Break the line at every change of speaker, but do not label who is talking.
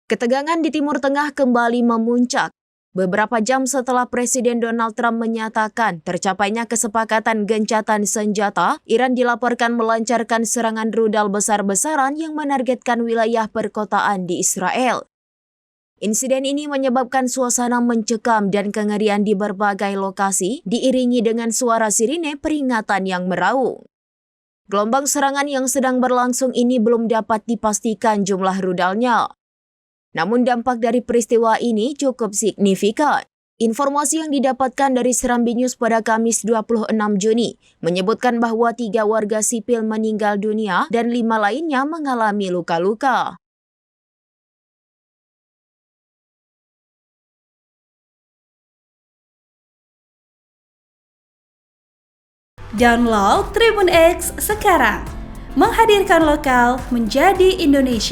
Ketegangan di Timur Tengah kembali memuncak. Beberapa jam setelah Presiden Donald Trump menyatakan tercapainya kesepakatan gencatan senjata, Iran dilaporkan melancarkan serangan rudal besar-besaran yang menargetkan wilayah perkotaan di Israel. Insiden ini menyebabkan suasana mencekam dan kengerian di berbagai lokasi, diiringi dengan suara sirine peringatan yang meraung. Gelombang serangan yang sedang berlangsung ini belum dapat dipastikan jumlah rudalnya. Namun dampak dari peristiwa ini cukup signifikan. Informasi yang didapatkan dari Serambi News pada Kamis 26 Juni menyebutkan bahwa 3 warga sipil meninggal dunia dan 5 lainnya mengalami luka-luka.
Download Tribun X sekarang, menghadirkan lokal menjadi Indonesia.